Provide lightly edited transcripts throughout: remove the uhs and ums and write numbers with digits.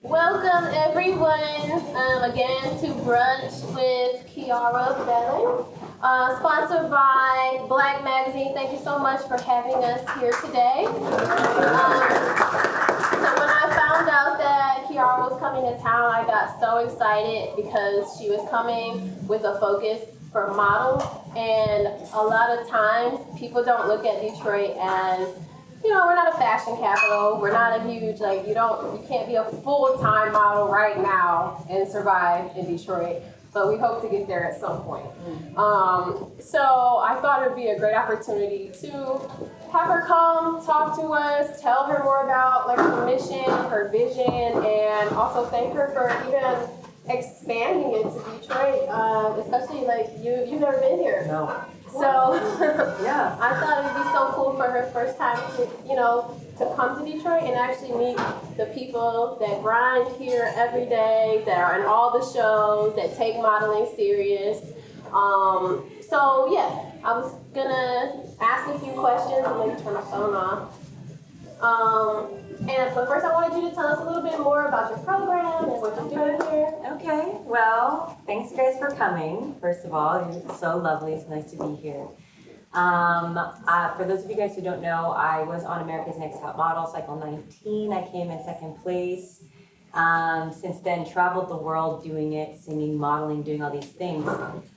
Welcome everyone again to Brunch with Kiara, Belen, sponsored by Black Magazine. Thank you so much for having us here today. So when I found out that Kiara was coming to town, I got so excited because she was coming with a focus for models, and a lot of times people don't look at Detroit as, we're not a fashion capital. We're not a huge, you can't be a full-time model right now and survive in Detroit. But we hope to get there at some point. So I thought it would be a great opportunity to have her come, talk to us, tell her more about her mission, her vision, and also thank her for even expanding into Detroit, especially you've never been here. No. So Yeah. I thought it'd be so cool for her first time to come to Detroit and actually meet the people that grind here every day, that are in all the shows, that take modeling serious. So yeah, I was gonna ask a few questions and maybe turn my phone off. But first I wanted you to tell us a little bit more about your program and what you're doing here. Okay, well, thanks you guys for coming. First of all, you're so lovely. It's nice to be here. For those of you guys who don't know, I was on America's Next Top Model, Cycle 19. I came in second place. Since then, traveled the world doing it, singing, modeling, doing all these things.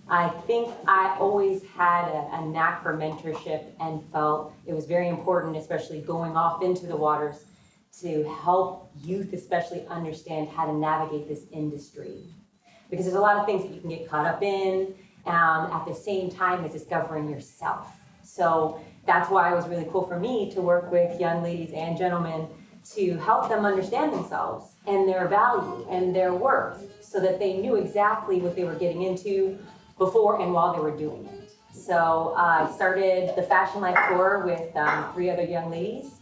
I think I always had a knack for mentorship and felt it was very important, especially going off into the waters, to help youth especially understand how to navigate this industry. Because there's a lot of things that you can get caught up in at the same time as discovering yourself. So that's why it was really cool for me to work with young ladies and gentlemen to help them understand themselves and their value and their worth so that they knew exactly what they were getting into before and while they were doing it. So I started the Fashion Life Tour with 3 other young ladies.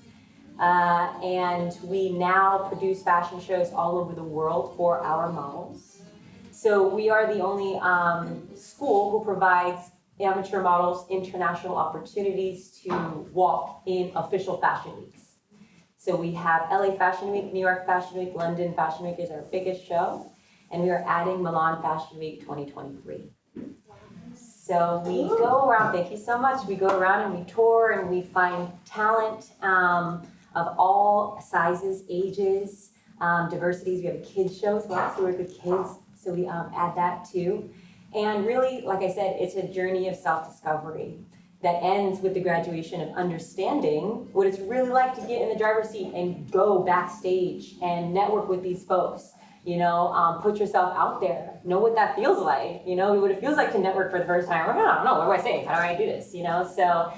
And we now produce fashion shows all over the world for our models. So we are the only school who provides amateur models international opportunities to walk in official fashion weeks. So we have LA Fashion Week, New York Fashion Week, London Fashion Week is our biggest show, and we are adding Milan Fashion Week 2023. So we go around, thank you so much, we go around and we tour and we find talent of all sizes, ages, diversities. We have a kids show as well, so we work with kids, so we add that too. And really, like I said, it's a journey of self-discovery that ends with the graduation of understanding what it's really like to get in the driver's seat and go backstage and network with these folks. Put yourself out there, know what that feels like, what it feels like to network for the first time. I don't know, what do I say? How do I do this? So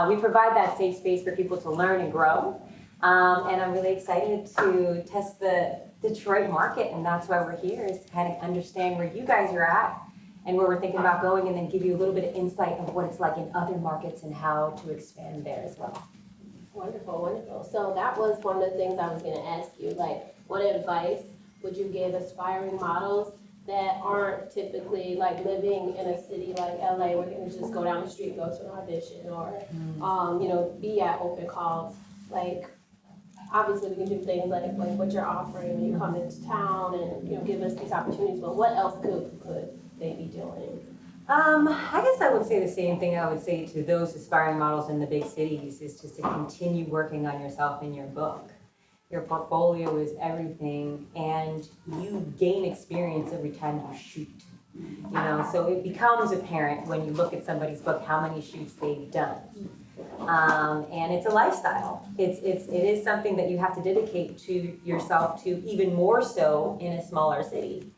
we provide that safe space for people to learn and grow. And I'm really excited to test the Detroit market, and that's why we're here, is to kind of understand where you guys are at and where we're thinking about going, and then give you a little bit of insight of what it's like in other markets and how to expand there as well. Wonderful, wonderful. So that was one of the things I was going to ask you, what advice would you give aspiring models that aren't typically living in a city like LA where they can just go down the street, go to an audition, or be at open calls? Obviously we can do things like what you're offering when you come into town and give us these opportunities, but what else could they be doing? I guess I would say the same thing I would say to those aspiring models in the big cities, is just to continue working on yourself in your book. Your portfolio is everything, and you gain experience every time you shoot. So it becomes apparent when you look at somebody's book how many shoots they've done. And it's a lifestyle. It is something that you have to dedicate to yourself to, even more so in a smaller city,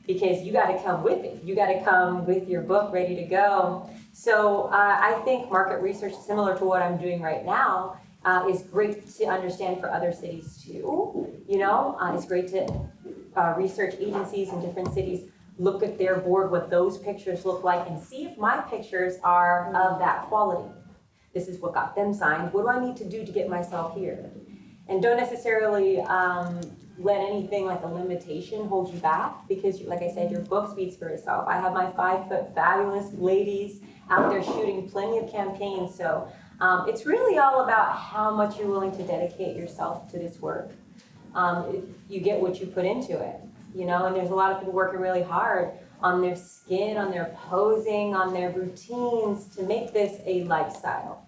because you got to come with it. You got to come with your book ready to go. So I think market research, similar to what I'm doing right now, is great to understand for other cities too. It's great to research agencies in different cities, look at their board, what those pictures look like, and see if my pictures are of that quality. This is what got them signed. What do I need to do to get myself here? And don't necessarily let anything like a limitation hold you back, because like I said, your book speaks for itself. I have my 5-foot fabulous ladies out there shooting plenty of campaigns. So it's really all about how much you're willing to dedicate yourself to this work. you get what you put into it, you know, and there's a lot of people working really hard on their skin, on their posing, on their routines to make this a lifestyle.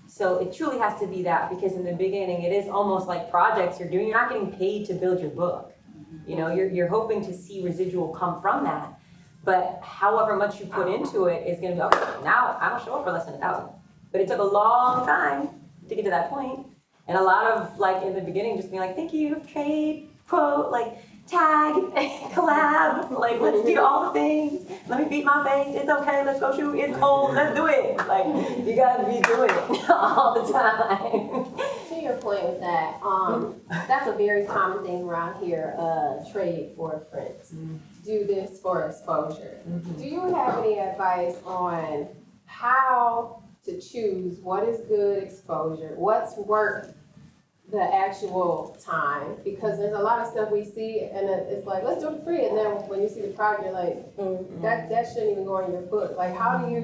So it truly has to be that, because in the beginning, it is almost like projects you're doing. You're not getting paid to build your book. You know, you're hoping to see residual come from that. But however much you put into it is gonna be, okay, now I don't show up for less than 1,000. But it took a long time to get to that point. And a lot of, like, in the beginning, just being like, thank you, trade, quote, like, tag, collab, like, let's do all the things. Let me beat my face, it's okay, let's go shoot, it's cold, let's do it. Like, you gotta be doing it all the time. To your point with that, that's a very common thing around here, trade for prints. Do this for exposure. Do you have any advice on how to choose what is good exposure, what's worth the actual time? Because there's a lot of stuff we see and it's like, let's do it free, and then when you see the product, you're like, that shouldn't even go in your book. Like, how do you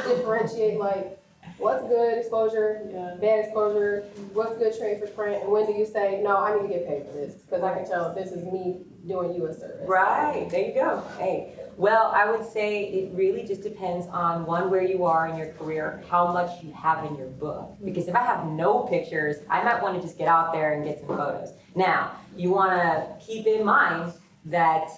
differentiate, like, what's good exposure, bad exposure, what's good trade for print, and when do you say, no, I need to get paid for this, because I can tell this is me doing you a service. Right, there you go. Hey, well, I would say it really just depends on, one, where you are in your career, how much you have in your book. Because if I have no pictures, I might want to just get out there and get some photos. Now, you want to keep in mind that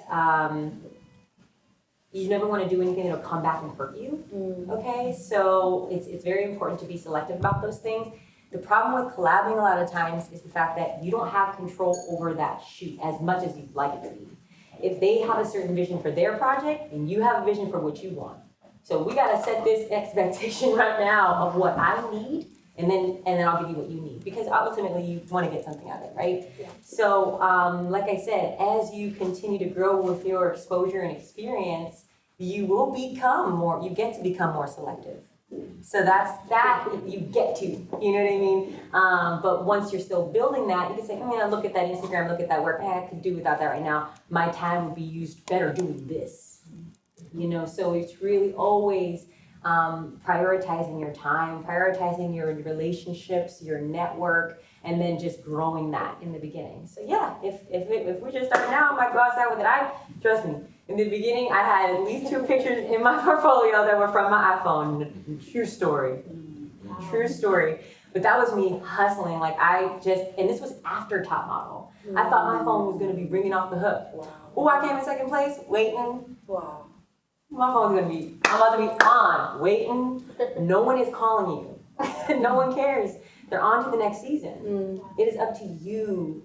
you never want to do anything that'll come back and hurt you, okay? So it's very important to be selective about those things. The problem with collabing a lot of times is the fact that you don't have control over that shoot as much as you'd like it to be. If they have a certain vision for their project, and you have a vision for what you want. So we gotta set this expectation right now of what I need, and then I'll give you what you need. Because ultimately you wanna get something out of it, right? Yeah. So like I said, as you continue to grow with your exposure and experience, you will become more, you get to become more selective. So that you get to, you know what I mean? But once you're still building that, you can say, look at that Instagram, look at that work. I could do without that right now. My time would be used better doing this. You know, so it's really always prioritizing your time, prioritizing your relationships, your network, and then just growing that in the beginning. So yeah, if we're just starting out, I might go outside with it. Trust me. In the beginning, I had at least 2 pictures in my portfolio that were from my iPhone. True story. True story. But that was me hustling. Like, and this was after Top Model. I thought my phone was going to be ringing off the hook. Oh, I came in second place, waiting. Wow. My phone's going to be, I'm about to be on, waiting. No one is calling you. No one cares. They're on to the next season. It is up to you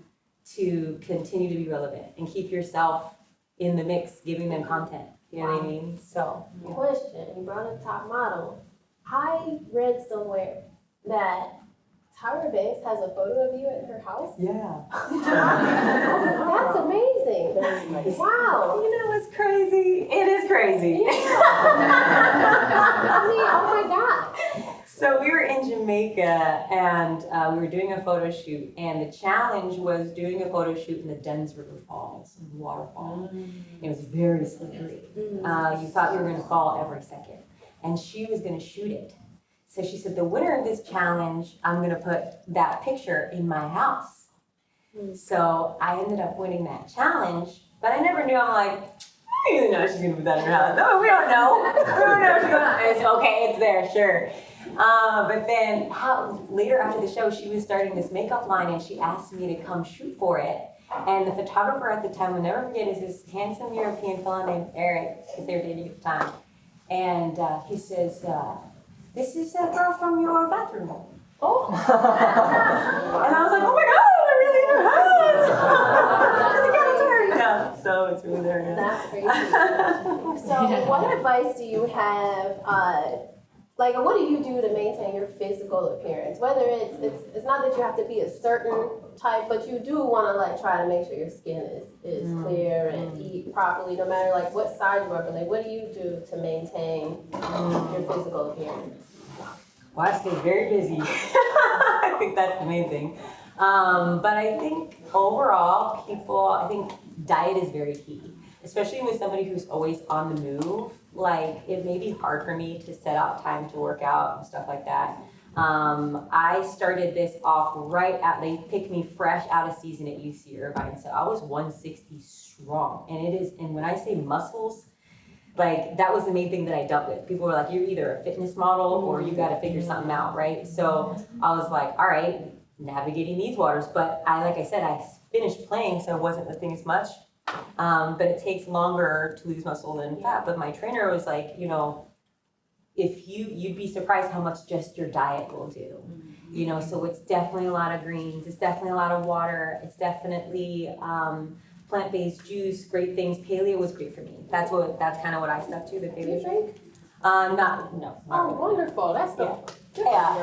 to continue to be relevant and keep yourself in the mix, giving them content. You know what I mean? So. Yeah. Question, you brought up Top Model. I read somewhere that Tyra Banks has a photo of you at her house. Yeah. That's amazing. Wow. You know what's crazy? It is crazy. Yeah. I mean, oh my God. So we were in Jamaica and we were doing a photo shoot, and the challenge was doing a photo shoot in the Duns River Falls, waterfall. It was very slippery. You thought you were going to fall every second. And she was going to shoot it. So she said, the winner of this challenge, I'm going to put that picture in my house. So I ended up winning that challenge, but I never knew. I'm like, I don't even know she's going to put that in her house. No, we don't know. We don't know if she's going to. It's okay, it's there, sure. But then later after the show, she was starting this makeup line, and she asked me to come shoot for it. And the photographer at the time, I'll never forget, is this handsome European fellow named Eric, because they were dating at the time. And he says, this is a girl from your bathroom. Oh. And I was like, oh my God, I'm really in her house. Yeah, so it's really there now. That's crazy. So what advice do you have, like, what do you do to maintain your physical appearance? Whether it's not that you have to be a certain type, but you do want to, like, try to make sure your skin is clear and eat properly, no matter, like, what size you are. Like, what do you do to maintain your physical appearance? Well, I stay very busy. I think that's the main thing. But I think overall, I think diet is very key, especially with somebody who's always on the move. Like, it may be hard for me to set out time to work out and stuff like that. I started this off they picked me fresh out of season at UC Irvine, so I was 160 strong. And when I say muscles, like that was the main thing that I dealt with. People were like, you're either a fitness model or you got to figure something out, right? So I was like, all right, navigating these waters. But like I said, I finished playing, so I wasn't lifting as much. But it takes longer to lose muscle than fat. But my trainer was like, if you'd be surprised how much just your diet will do. So it's definitely a lot of greens, it's definitely a lot of water, it's definitely plant-based juice, great things. Paleo was great for me. That's kind of what I stuck to, the Do you paleo. drink? Not Oh, really. wonderful. That's the Yeah.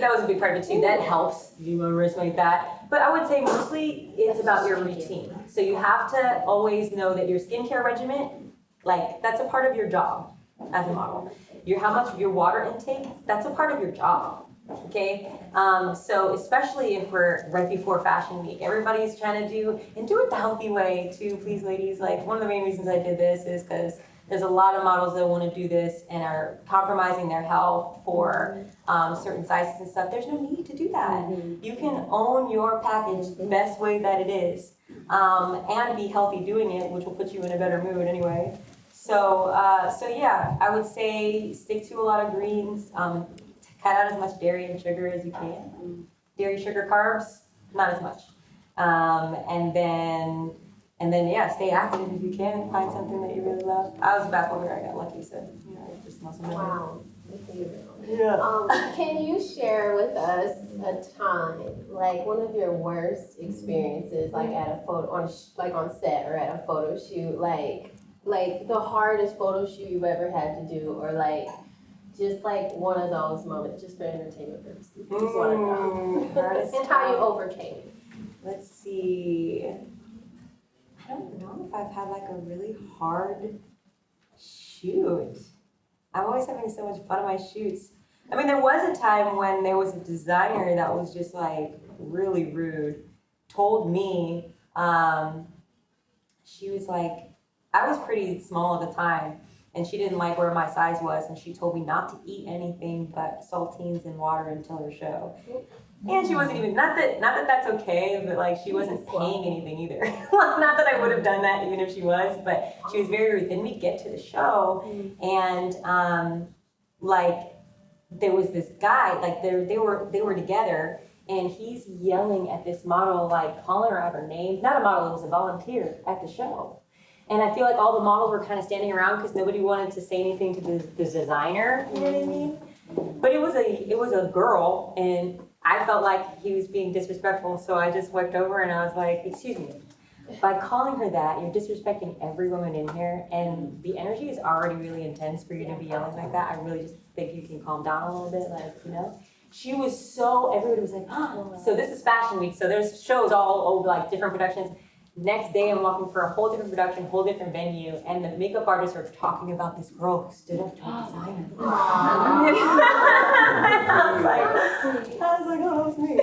That was a big part of it too. That helps. You want to risk like that. But I would say mostly it's about your routine. So you have to always know that your skincare regimen, like that's a part of your job as a model. How much of your water intake, that's a part of your job. Okay, so especially if we're right before Fashion Week, everybody's trying to do it the healthy way too, please ladies. Like one of the main reasons I did this is because there's a lot of models that want to do this and are compromising their health for certain sizes and stuff. There's no need to do that. You can own your package the best way that it is and be healthy doing it, which will put you in a better mood anyway. So yeah, I would say stick to a lot of greens. Cut out as much dairy and sugar as you can. Dairy, sugar, carbs, not as much. And then yeah, stay active if you can. Find something that you really love. I was a basketball player. I got lucky, so just muscle memory. Wow. Yeah. Can you share with us a time, like one of your worst experiences, like at a on set or at a photo shoot, like the hardest photo shoot you've ever had to do, or just like one of those moments, just for entertainment purposes. Just want to know. And how you overcame it. Let's see. I don't know if I've had like a really hard shoot. I'm always having so much fun on my shoots. I mean, there was a time when there was a designer that was just like really rude. Told me, she was like, I was pretty small at the time, and she didn't like where my size was, and she told me not to eat anything but saltines and water until her show. And she wasn't even, not that that's okay, but like she wasn't paying anything either. Not that I would have done that even if she was, but she was very rude. Then we get to the show, and like there was this guy, like they were together, and he's yelling at this model, like calling her out her name. Not a model, it was a volunteer at the show. And I feel like all the models were kind of standing around because nobody wanted to say anything to the designer, you know what I mean? But it was a girl, and I felt like he was being disrespectful, so I just walked over and I was like, excuse me, by calling her that, you're disrespecting every woman in here, and the energy is already really intense for you to be yelling like that. I really just think you can calm down a little bit, She was everybody was like, oh. So this is Fashion Week, so there's shows all over, like different productions. Next day, I'm walking for a whole different production, whole different venue, and the makeup artists are talking about this girl who stood up to a designer. I was like, oh, that was me.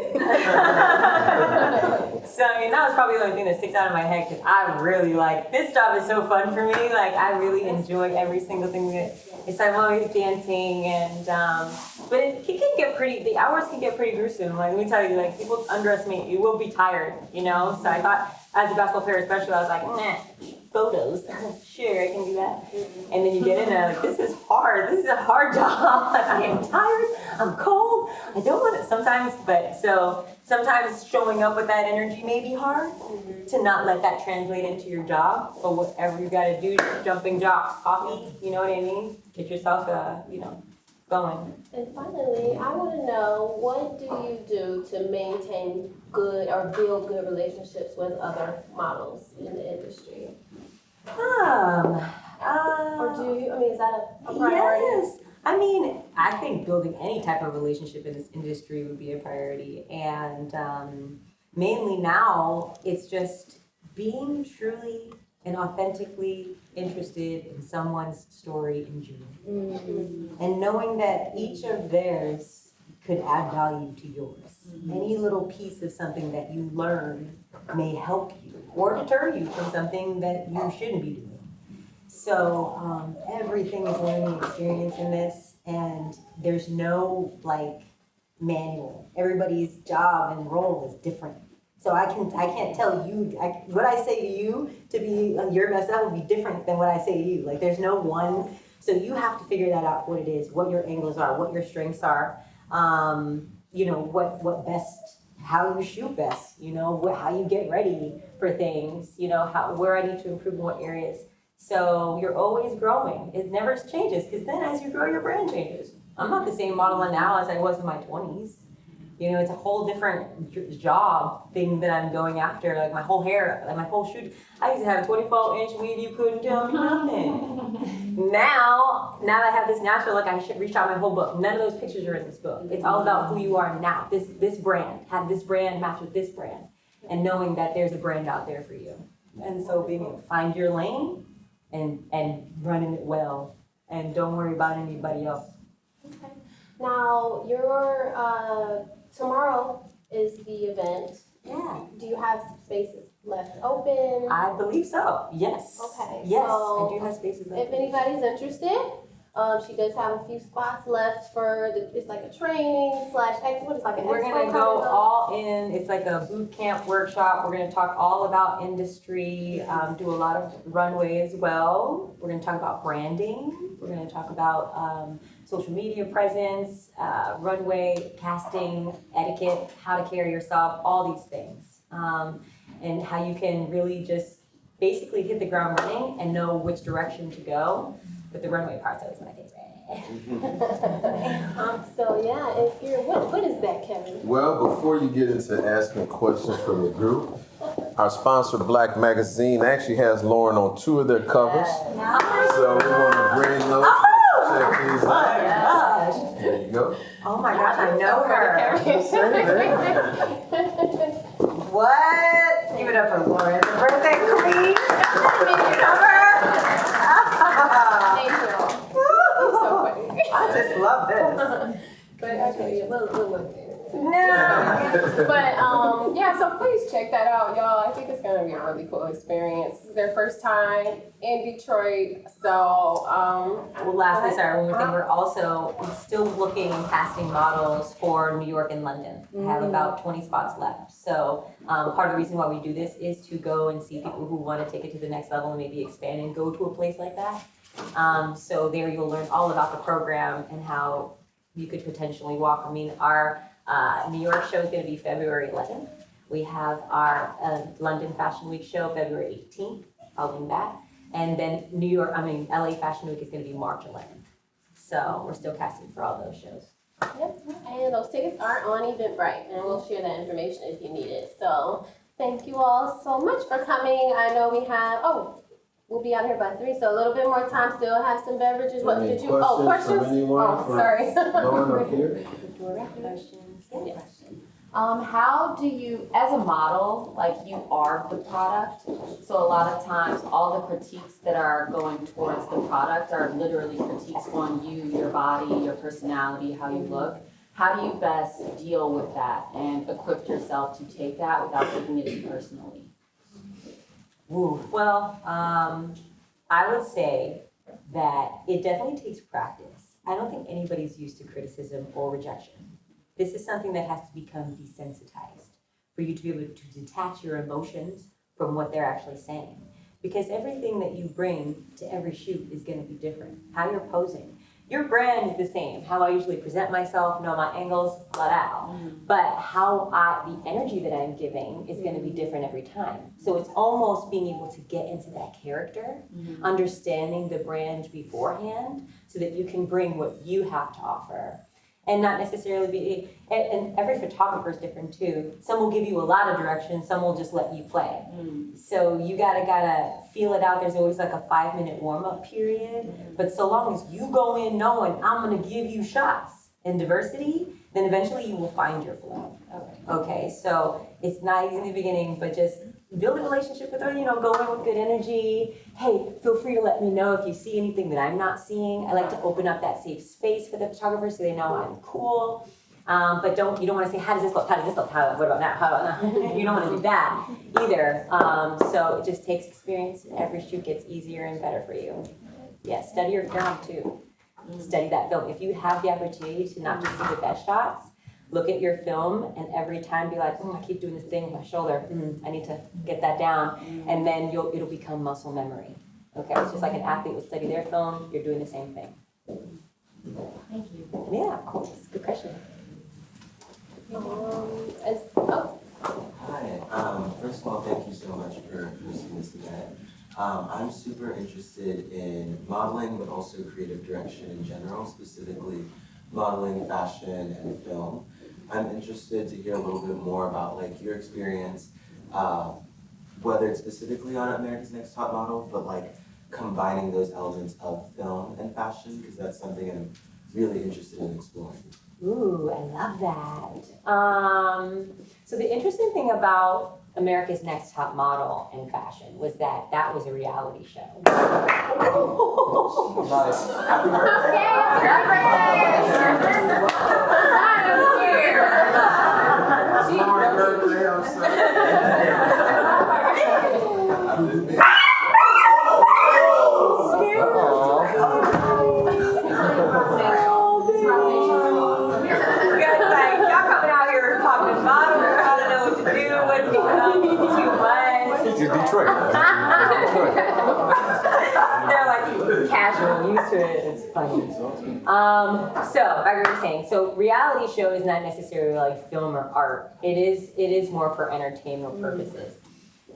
So, I mean, that was probably the only thing that sticks out of my head, because I really this job is so fun for me. Like, I really enjoy every single thing it's I'm always dancing, and, but it can get the hours can get pretty gruesome. Like, let me tell you, like, people underestimate, you will be tired, So I thought, as a basketball player especially, I was like, nah, photos, sure, I can do that. And then you get in there, like, this is hard, this is a hard job. I am tired, I'm cold, I don't want it sometimes, sometimes showing up with that energy may be hard, to not let that translate into your job, but whatever you gotta do, jumping jocks, coffee, you know what I mean? Get yourself, going. And finally, I want to know, what do you do to maintain good or build good relationships with other models in the industry? Or do you, is that a priority? Yes. I mean, I think building any type of relationship in this industry would be a priority. And mainly now, it's just being truly and authentically interested in someone's story and journey. And knowing that each of theirs could add value to yours. Any little piece of something that you learn may help you or deter you from something that you shouldn't be doing. So everything is learning experience in this. and there's no like manual. Everybody's job and role is different. So I can't tell you, what I say to you to be your best self will be different than what I say to you. Like there's no one, so you have to figure that out, what it is, what your angles are, what your strengths are, what best, how you shoot best, how you get ready for things, where I need to improve in what areas. So you're always growing. It never changes, because then as you grow, your brand changes. I'm not the same model now as I was in my 20s. It's a whole different job thing that I'm going after. Like my whole hair, like my whole shoot. I used to have a 24-inch weave, you couldn't tell me nothing. Now that I have this natural look, I should reach out my whole book. None of those pictures are in this book. It's all about who you are now. This brand, have this brand match with this brand. And knowing that there's a brand out there for you. And so being able to find your lane and running it well. And don't worry about anybody else. Okay. Now, your tomorrow is the event. Yeah. Do you have spaces left open? I believe so. Yes. Okay. Yes, So I do have spaces left. if anybody's interested, she does have a few spots left for it's like a training / what is like an We're gonna go all in. It's like a boot camp workshop. We're gonna talk all about industry, do a lot of runway as well. We're gonna talk about branding. We're gonna talk about social media presence, runway, casting, etiquette, how to carry yourself, all these things. And how you can really just basically hit the ground running and know which direction to go. But the runway part's always my favorite. So yeah, if you're what is that, Kevin? Well, before you get into asking questions from the group, our sponsor, Black Magazine, actually has Lauren on 2 of their covers. So we want to bring those. Check these out. Oh my gosh. There you go. Oh my gosh, I know her. What? Give it up for Lauren, the birthday queen. Cover. Thank you. You're so funny. I just love this. But actually, we'll look at it. No. But yeah, so please check that out, y'all. I think it's gonna be a really cool experience. This is their first time in Detroit, so Well, lastly, sorry, one more thing. We're also still looking and casting models for New York and London. I have about 20 spots left. So part of the reason why we do this is to go and see people who want to take it to the next level and maybe expand and go to a place like that. So there you'll learn all about the program and how you could potentially walk. I mean, our New York show is going to be February 11th. We have our London Fashion Week show February 18th, following that. And then LA Fashion Week is going to be March 11th. So we're still casting for all those shows. yep. And those tickets are on Eventbrite, and we'll share that information if you need it. So thank you all so much for coming. I know we have we'll be out here by 3, so a little bit more time. Still have some beverages. What Any did you? Questions? from anyone? Sorry. Lauren up here. Questions? Yes. How do you, as a model, like you are the product, so a lot of times all the critiques that are going towards the product are literally critiques on you, your body, your personality, how you look. How do you best deal with that and equip yourself to take that without taking it too personally? Ooh. Well, I would say that it definitely takes practice. I don't think anybody's used to criticism or rejection. This is something that has to become desensitized for you to be able to detach your emotions from what they're actually saying. Because everything that you bring to every shoot is going to be different. How you're posing. Your brand is the same. How I usually present myself, know my angles, blah, blah. But the energy that I'm giving is going to be different every time. So it's almost being able to get into that character, understanding the brand beforehand, so that you can bring what you have to offer. And not necessarily be, and every photographer is different too. Some will give you a lot of direction, some will just let you play. So you gotta feel it out. There's always like a 5-minute warm-up period. But so long as you go in knowing I'm gonna give you shots in diversity, then eventually you will find your flow. Okay, so it's not easy in the beginning, but just build a relationship with her, go in with good energy. Hey, feel free to let me know if you see anything that I'm not seeing. I like to open up that safe space for the photographer so they know I'm cool. But you don't want to say, how does this look? What about now? How about now? You don't want to do that either. So it just takes experience, and every shoot gets easier and better for you. Yeah, study your job too. study that film. If you have the opportunity to not just see the best shots, look at your film and every time be like, I keep doing this thing with my shoulder. I need to get that down. And then it'll become muscle memory. Okay, it's just like an athlete would study their film, you're doing the same thing. Thank you. Yeah, of course. Good question. Hi, first of all, thank you so much for hosting this event. I'm super interested in modeling, but also creative direction in general, specifically modeling, fashion, and film. I'm interested to hear a little bit more about like your experience, whether it's specifically on America's Next Top Model, but like combining those elements of film and fashion, because that's something I'm really interested in exploring. Ooh, I love that. So the interesting thing about America's Next Top Model in fashion was that that was a reality show. Nice. Happy birthday. I'm sorry. You're Detroit. They're like casual, used to it. It's funny. So like we were saying, so reality show is not necessarily like film or art. It is more for entertainment purposes.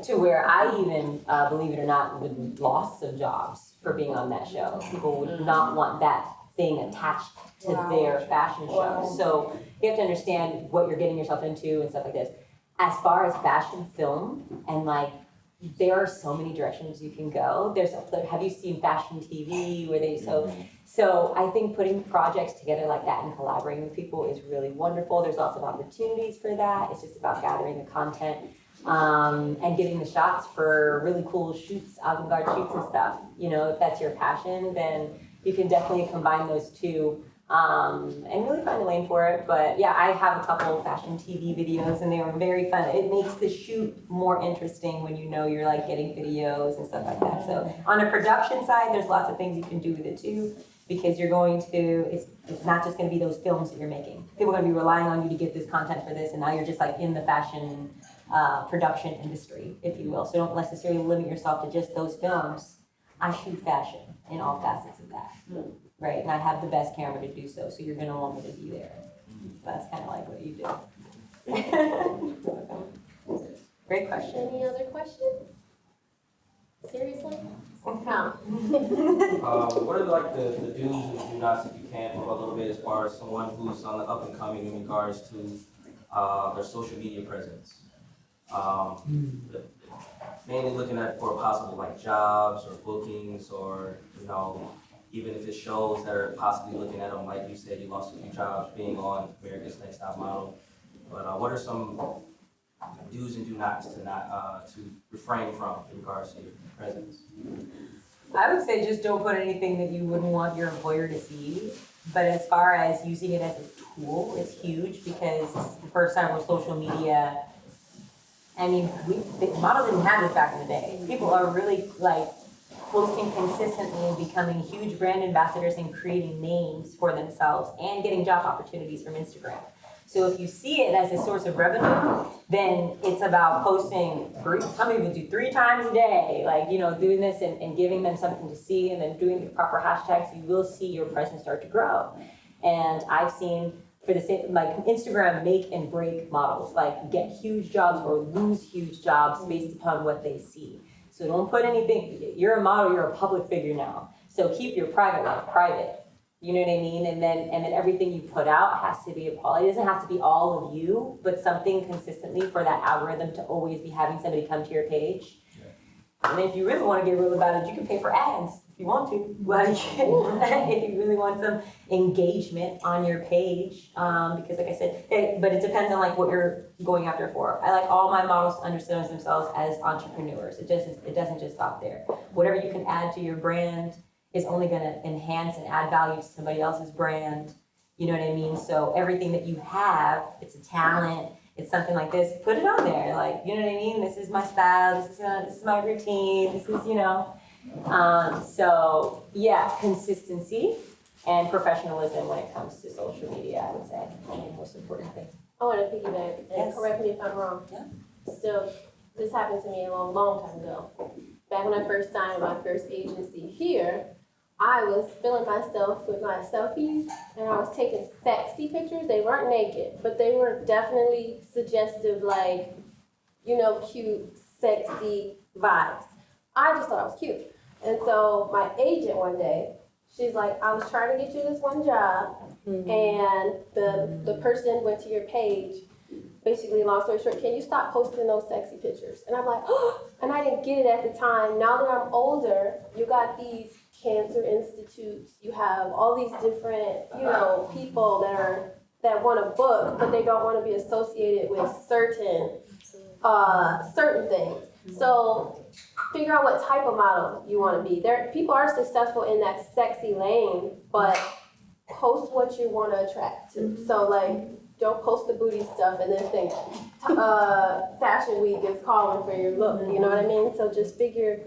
To where I even, believe it or not, would lost some jobs for being on that show. People would not want that thing attached to their fashion show. So you have to understand what you're getting yourself into and stuff like this. As far as fashion film and like, there are so many directions you can go. Have you seen fashion TV where so I think putting projects together like that and collaborating with people is really wonderful. There's lots of opportunities for that. It's just about gathering the content and getting the shots for really cool shoots, avant-garde shoots and stuff. You know, if that's your passion, then you can definitely combine those two. And really find a lane for it. But yeah, I have a couple of fashion TV videos and they were very fun. It makes the shoot more interesting when you know you're like getting videos and stuff like that. So on a production side, there's lots of things you can do with it too, because you're going to, it's not just gonna be those films that you're making. People are gonna be relying on you to get this content for this, and now you're just like in the fashion production industry, if you will. So don't necessarily limit yourself to just those films. I shoot fashion in all facets of that. Right, and I have the best camera to do so, so you're gonna want me to be there. That's kind of like what you do. Great question. Any other questions? Seriously? No. What are like the do's and do nots, if you can, for a little bit as far as someone who's on the up and coming in regards to their social media presence? Mainly looking at for possible like jobs or bookings or, you know, even if it's shows that are possibly looking at them, like you said, you lost a few jobs being on America's Next Top Model. But what are some do's and do nots to refrain from in regards to your presence? I would say just don't put anything that you wouldn't want your employer to see. But as far as using it as a tool, it's huge, because the first time with social media, I mean, the model didn't have this back in the day. People are really like posting consistently and becoming huge brand ambassadors and creating names for themselves and getting job opportunities from Instagram. So if you see it as a source of revenue, then it's about posting, some people do 3 times a day, like, you know, doing this and giving them something to see, and then doing the proper hashtags, you will see your presence start to grow. And I've seen, for the same, like Instagram make and break models, like get huge jobs or lose huge jobs based upon what they see. So don't put anything, you're a model, you're a public figure now. So keep your private life private. You know what I mean? And then everything you put out has to be a quality. It doesn't have to be all of you, but something consistently for that algorithm to always be having somebody come to your page. Yeah. And then if you really want to get real about it, you can pay for ads if you want to. Like, if you really want some engagement on your page, because like I said, but it depends on like what you're going after for. I like all my models to understand themselves as entrepreneurs. It doesn't just stop there. Whatever you can add to your brand is only going to enhance and add value to somebody else's brand. You know what I mean? So everything that you have, it's a talent, it's something like this, put it on there. Like, you know what I mean? This is my style, this is my routine, this is, you know. So yeah, consistency. and professionalism when it comes to social media, I would say, the most important thing. I want to piggyback and Yes. correct me if I'm wrong. Yeah. Still, this happened to me a long time ago. Back when I first signed my first agency here, I was filling myself with my selfies and I was taking sexy pictures. They weren't naked, but they were definitely suggestive, like, cute, sexy vibes. I just thought I was cute. And so my agent one day, she's like, I was trying to get you this one job, and the person went to your page. Basically, long story short, can you stop posting those sexy pictures? And I'm like, oh, and I didn't get it at the time. Now that I'm older, you got these cancer institutes, you have all these different, people that want to book, but they don't want to be associated with certain things. So figure out what type of model you want to be. People are successful in that sexy lane, but post what you want to attract to. So like, don't post the booty stuff and then think Fashion Week is calling for your look. You know what I mean? So just figure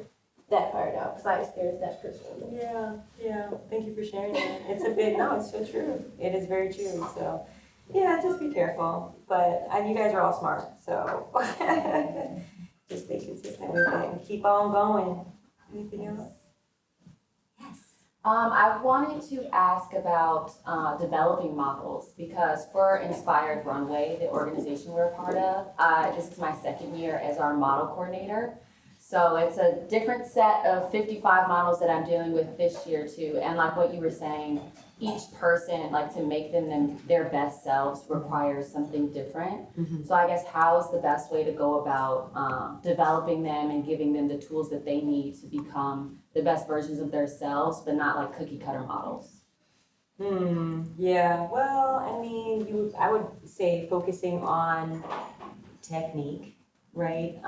that part out, because I experienced that personally. Yeah. Thank you for sharing that. It's it's so true. It is very true. So, yeah, just be careful. But you guys are all smart, so just stay consistent with it and keep on going. Anything else? Yes. I wanted to ask about developing models, because for Inspired Runway, the organization we're a part of, this is my second year as our model coordinator. So it's a different set of 55 models that I'm dealing with this year too. And like what you were saying, each person, like to make them their best selves requires something different. So I guess how is the best way to go about developing them and giving them the tools that they need to become the best versions of themselves, but not like cookie cutter models? Yeah, well, I would say focusing on technique, right?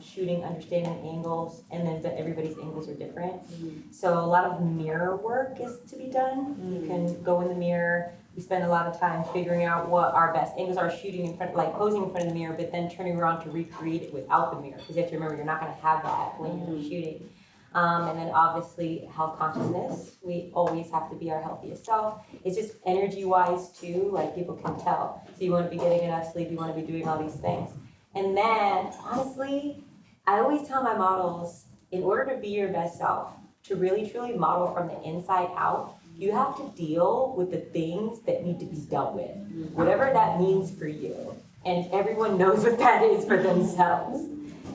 Shooting, understanding angles, and then everybody's angles are different. So a lot of mirror work is to be done. You can go in the mirror. We spend a lot of time figuring out what our best angles are, shooting in front, like posing in front of the mirror, but then turning around to recreate it without the mirror. Because you have to remember, you're not going to have that when you're shooting. And then obviously health consciousness. We always have to be our healthiest self. It's just energy-wise too, like people can tell. So you want to be getting enough sleep, you want to be doing all these things. And then, honestly, I always tell my models, in order to be your best self, to really truly model from the inside out, you have to deal with the things that need to be dealt with, whatever that means for you. And everyone knows what that is for themselves.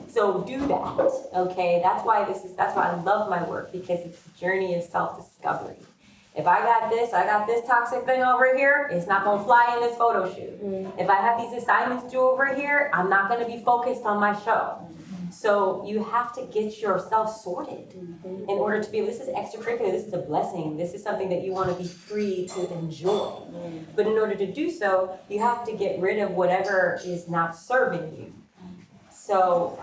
So do that, okay? That's why I love my work, because it's a journey of self-discovery. If I got this toxic thing over here, it's not gonna fly in this photo shoot. If I have these assignments due over here, I'm not gonna be focused on my show. So you have to get yourself sorted in order to be, this is extracurricular, this is a blessing, this is something that you wanna be free to enjoy. But in order to do so, you have to get rid of whatever is not serving you. So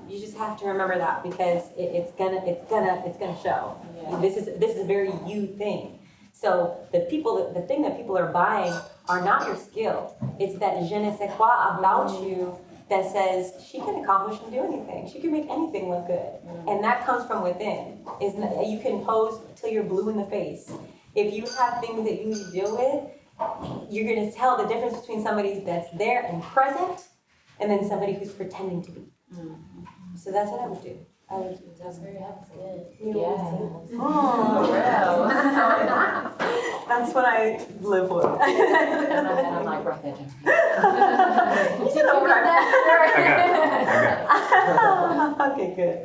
you just have to remember that, because it's gonna show. Yeah. This is a very you thing. So the thing that people are buying are not your skill. It's that je ne sais quoi about you that says she can accomplish and do anything. She can make anything look good, and that comes from within. You can pose till you're blue in the face. If you have things that you need to deal with, you're gonna tell the difference between somebody that's there and present, and then somebody who's pretending to be. So that's what I would do. That's very helpful. That's what I live with. And I'm like, write that down. You said overtime. I got it. Okay, good.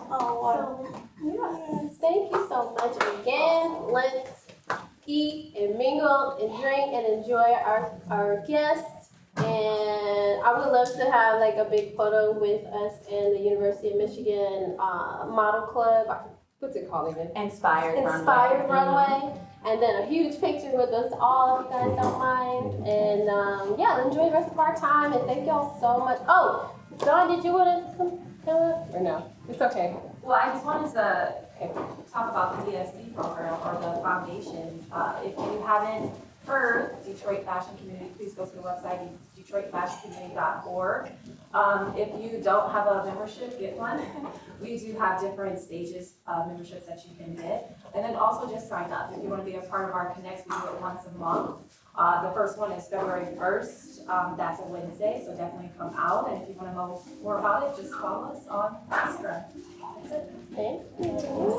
Oh, wow. Yes. Thank you so much again. Let's eat and mingle and drink and enjoy our guests. And I would love to have like a big photo with us in the University of Michigan Model Club. What's it called again? Inspired Runway. And then a huge picture with us all, if you guys don't mind. And enjoy the rest of our time. And thank y'all so much. Oh, Dawn, did you want to come up? Or no? It's okay. Well, I just wanted to talk about the DSC program or the foundation. If you haven't heard Detroit Fashion Community, please go to the website, detroitfashioncommunity.org. If you don't have a membership, get one. We do have different stages of memberships that you can get. And then also just sign up. If you want to be a part of our Connects, we do it once a month. The first one is February 1st. That's a Wednesday, so definitely come out. And if you want to know more about it, just follow us on Instagram. That's it. Thank you.